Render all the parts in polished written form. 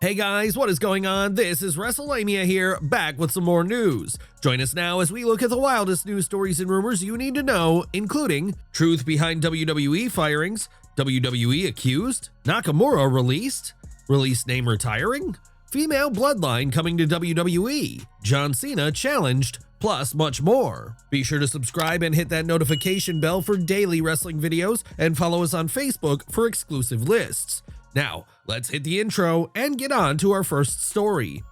Hey guys, what is going on? This is Wrestlelamia here, back with some more news. Join us now as we look at the wildest news stories and rumors you need to know, including truth behind WWE firings, WWE accused, Nakamura released name retiring, female bloodline coming to WWE, John Cena challenged, plus much more. Be sure to subscribe and hit that notification bell for daily wrestling videos and follow us on Facebook for exclusive lists. Now, let's hit the intro and get on to our first story.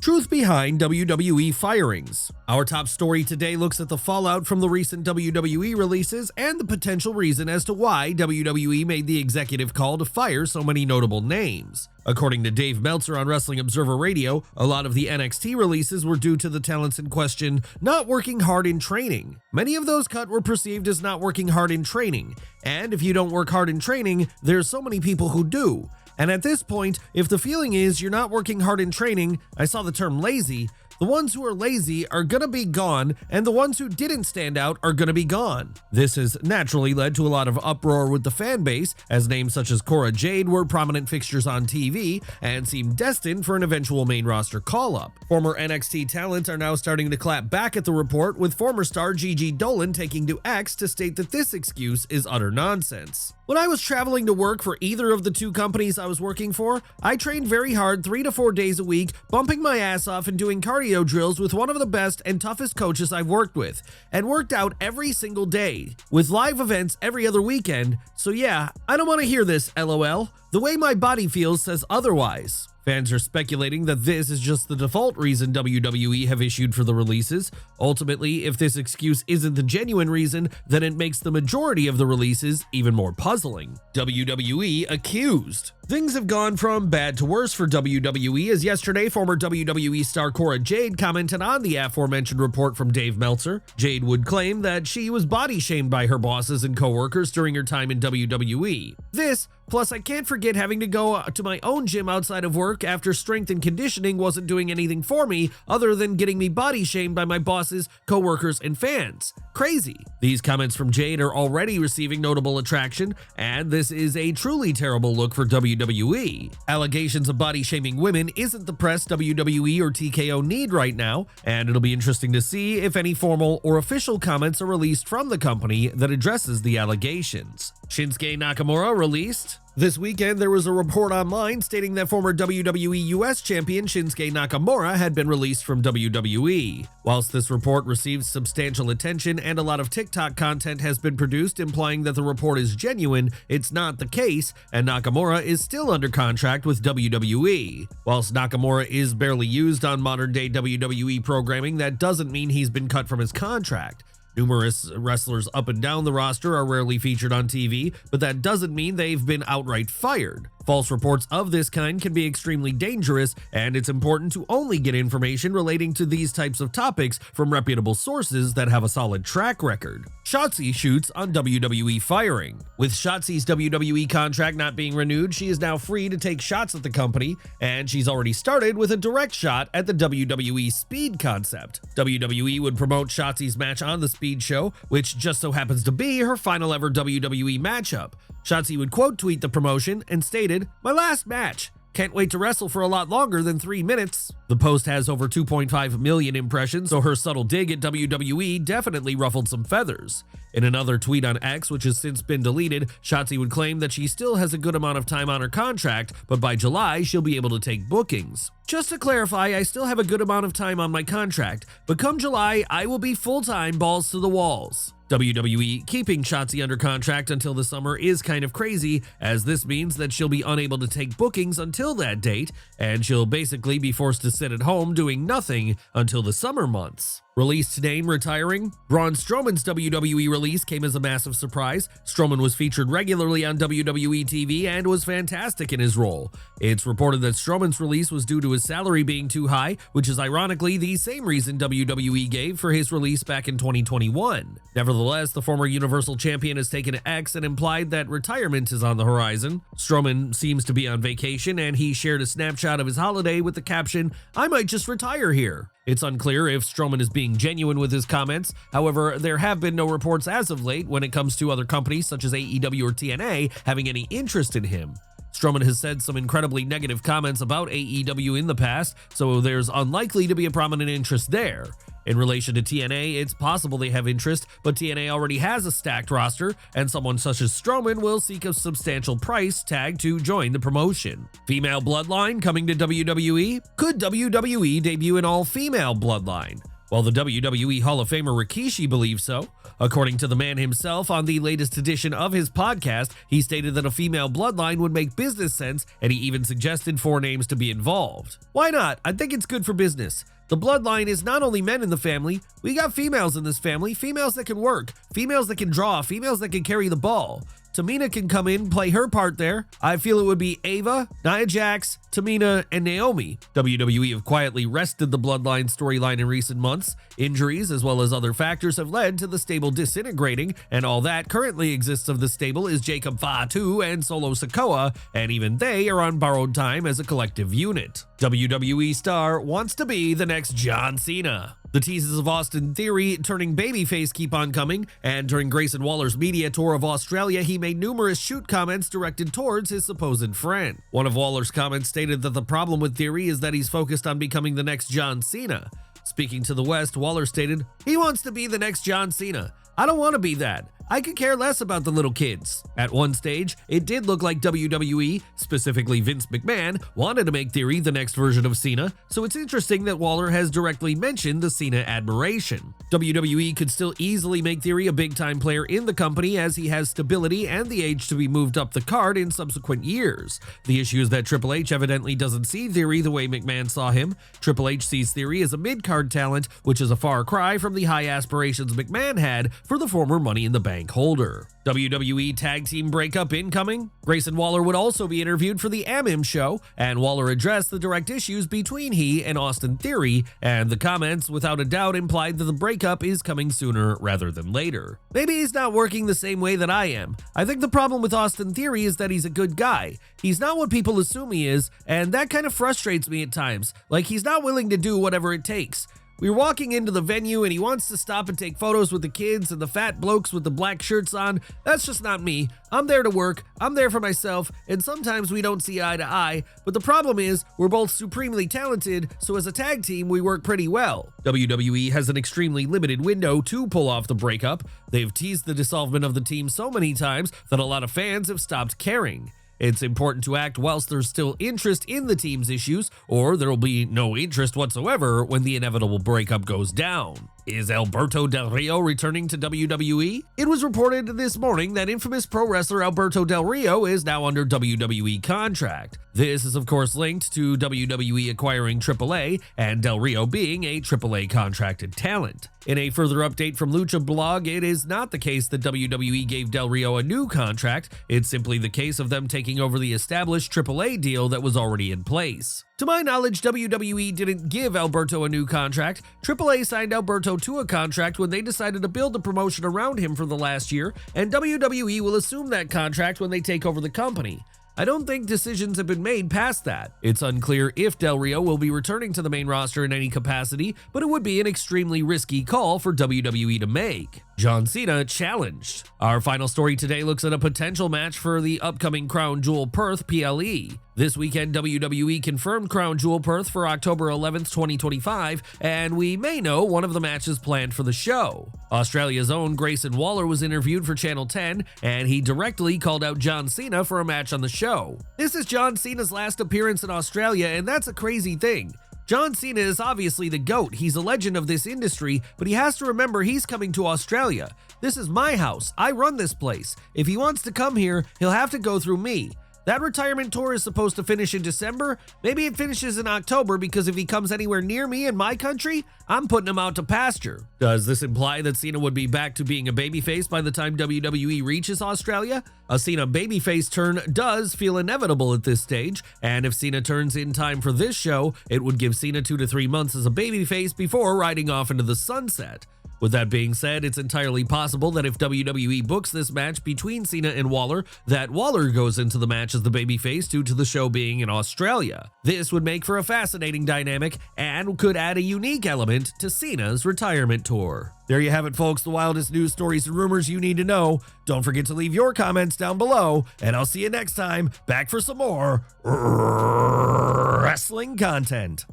Truth behind WWE firings. Our top story today looks at the fallout from the recent WWE releases and the potential reason as to why WWE made the executive call to fire so many notable names. According to Dave Meltzer on Wrestling Observer Radio, a lot of the NXT releases were due to the talents in question not working hard in training. Many of those cut were perceived as not working hard in training, and if you don't work hard in training, there's so many people who do. And at this point, if the feeling is you're not working hard in training, I saw the term lazy, the ones who are lazy are gonna be gone, and the ones who didn't stand out are gonna be gone. This has naturally led to a lot of uproar with the fan base, as names such as Cora Jade were prominent fixtures on TV and seemed destined for an eventual main roster call-up. Former NXT talent are now starting to clap back at the report, with former star Gigi Dolan taking to X to state that this excuse is utter nonsense. When I was traveling to work for either of the two companies I was working for, I trained very hard 3 to 4 days a week, bumping my ass off and doing cardio drills with one of the best and toughest coaches I've worked with, and worked out every single day, with live events every other weekend. So yeah, I don't want to hear this, LOL. The way my body feels says otherwise. Fans are speculating that this is just the default reason WWE have issued for the releases. Ultimately, if this excuse isn't the genuine reason, then it makes the majority of the releases even more puzzling. WWE accused. Things have gone from bad to worse for WWE, as yesterday former WWE star Cora Jade commented on the aforementioned report from Dave Meltzer. Jade would claim that she was body shamed by her bosses and co-workers during her time in WWE. This, plus I can't forget having to go to my own gym outside of work after strength and conditioning wasn't doing anything for me other than getting me body shamed by my bosses, co-workers, and fans. Crazy. These comments from Jade are already receiving notable attraction, and this is a truly terrible look for WWE. Allegations of body shaming women isn't the press WWE or TKO need right now, and it'll be interesting to see if any formal or official comments are released from the company that addresses the allegations. Shinsuke Nakamura released. This weekend, there was a report online stating that former WWE US champion Shinsuke Nakamura had been released from WWE. Whilst this report received substantial attention and a lot of TikTok content has been produced implying that the report is genuine, it's not the case, and Nakamura is still under contract with WWE. Whilst Nakamura is barely used on modern-day WWE programming, that doesn't mean he's been cut from his contract. Numerous wrestlers up and down the roster are rarely featured on TV, but that doesn't mean they've been outright fired. False reports of this kind can be extremely dangerous, and it's important to only get information relating to these types of topics from reputable sources that have a solid track record. SHOTZI shoots on WWE firing. With SHOTZI's WWE contract not being renewed, she is now free to take shots at the company, and she's already started with a direct shot at the WWE Speed concept. WWE would promote SHOTZI's match on the Speed show, which just so happens to be her final ever WWE matchup. SHOTZI would quote tweet the promotion and stated, "My last match. Can't wait to wrestle for a lot longer than 3 minutes." The post has over 2.5 million impressions, so her subtle dig at WWE definitely ruffled some feathers. In another tweet on X, which has since been deleted, SHOTZI would claim that she still has a good amount of time on her contract, but by July, she'll be able to take bookings. "Just to clarify, I still have a good amount of time on my contract, but come July, I will be full-time balls to the walls." WWE keeping SHOTZI under contract until the summer is kind of crazy, as this means that she'll be unable to take bookings until that date, and she'll basically be forced to sit at home doing nothing until the summer months. Released name retiring. Braun Strowman's WWE release came as a massive surprise. Strowman was featured regularly on WWE TV and was fantastic in his role. It's reported that Strowman's release was due to his salary being too high, which is ironically the same reason WWE gave for his release back in 2021. Nevertheless, the former Universal Champion has taken to X and implied that retirement is on the horizon. Strowman seems to be on vacation, and he shared a snapshot of his holiday with the caption, "I might just retire here." It's unclear if Strowman is being genuine with his comments. However, there have been no reports as of late when it comes to other companies such as AEW or TNA having any interest in him. Strowman has said some incredibly negative comments about AEW in the past, so there's unlikely to be a prominent interest there. In relation to TNA, it's possible they have interest, but TNA already has a stacked roster, and someone such as Strowman will seek a substantial price tag to join the promotion. Female Bloodline coming to WWE? Could WWE debut an all-female Bloodline? Well, the WWE Hall of Famer Rikishi believes so. According to the man himself, on the latest edition of his podcast, he stated that a female bloodline would make business sense, and he even suggested 4 names to be involved. Why not? I think it's good for business. The bloodline is not only men in the family, we got females in this family, females that can work, females that can draw, females that can carry the ball. Tamina can come in, play her part there. I feel it would be Ava, Nia Jax, Tamina, and Naomi. WWE have quietly rested the Bloodline storyline in recent months. Injuries, as well as other factors, have led to the stable disintegrating, and all that currently exists of the stable is Jacob Fatu and Solo Sikoa, and even they are on borrowed time as a collective unit. WWE star wants to be the next John Cena. The teases of Austin Theory turning babyface keep on coming, and during Grayson Waller's media tour of Australia, he made numerous shoot comments directed towards his supposed friend. One of Waller's comments stated that the problem with Theory is that he's focused on becoming the next John Cena. Speaking to the West, Waller stated, "He wants to be the next John Cena. I don't want to be that. I could care less about the little kids." At one stage, it did look like WWE, specifically Vince McMahon, wanted to make Theory the next version of Cena, so it's interesting that Waller has directly mentioned the Cena admiration. WWE could still easily make Theory a big-time player in the company as he has stability and the age to be moved up the card in subsequent years. The issue is that Triple H evidently doesn't see Theory the way McMahon saw him. Triple H sees Theory as a mid-card talent, which is a far cry from the high aspirations McMahon had for the former Money in the Bank holder. WWE Tag Team breakup incoming? Grayson Waller would also be interviewed for the AMM show, and Waller addressed the direct issues between he and Austin Theory, and the comments without a doubt implied that the breakup is coming sooner rather than later. Maybe he's not working the same way that I am. I think the problem with Austin Theory is that he's a good guy. He's not what people assume he is, and that kind of frustrates me at times. Like, he's not willing to do whatever it takes. We were walking into the venue and he wants to stop and take photos with the kids and the fat blokes with the black shirts on. That's just not me. I'm there to work, I'm there for myself, and sometimes we don't see eye to eye, but the problem is we're both supremely talented, so as a tag team we work pretty well. WWE has an extremely limited window to pull off the breakup. They've teased the dissolvement of the team so many times that a lot of fans have stopped caring. It's important to act whilst there's still interest in the team's issues, or there will be no interest whatsoever when the inevitable breakup goes down. Is Alberto Del Rio returning to WWE? It was reported this morning that infamous pro wrestler Alberto Del Rio is now under WWE contract. This is of course linked to WWE acquiring AAA and Del Rio being a AAA contracted talent. In a further update from Lucha Blog, it is not the case that WWE gave Del Rio a new contract, it's simply the case of them taking over the established AAA deal that was already in place. To my knowledge, WWE didn't give Alberto a new contract. AAA signed Alberto to a contract when they decided to build the promotion around him for the last year, and WWE will assume that contract when they take over the company. I don't think decisions have been made past that. It's unclear if Del Rio will be returning to the main roster in any capacity, but it would be an extremely risky call for WWE to make. John Cena challenged. Our final story today looks at a potential match for the upcoming Crown Jewel Perth PLE. This weekend, WWE confirmed Crown Jewel Perth for October 11th, 2025, and we may know one of the matches planned for the show. Australia's own Grayson Waller was interviewed for Channel 10, and he directly called out John Cena for a match on the show. This is John Cena's last appearance in Australia, and that's a crazy thing. John Cena is obviously the GOAT, he's a legend of this industry, but he has to remember he's coming to Australia. This is my house, I run this place. If he wants to come here, he'll have to go through me. That retirement tour is supposed to finish in December. Maybe it finishes in October because if he comes anywhere near me in my country, I'm putting him out to pasture. Does this imply that Cena would be back to being a babyface by the time WWE reaches Australia? A Cena babyface turn does feel inevitable at this stage, and if Cena turns in time for this show, it would give Cena 2 to 3 months as a babyface before riding off into the sunset. With that being said, it's entirely possible that if WWE books this match between Cena and Waller, that Waller goes into the match as the babyface due to the show being in Australia. This would make for a fascinating dynamic and could add a unique element to Cena's retirement tour. There you have it, folks, the wildest news stories and rumors you need to know. Don't forget to leave your comments down below, and I'll see you next time, back for some more wrestling content.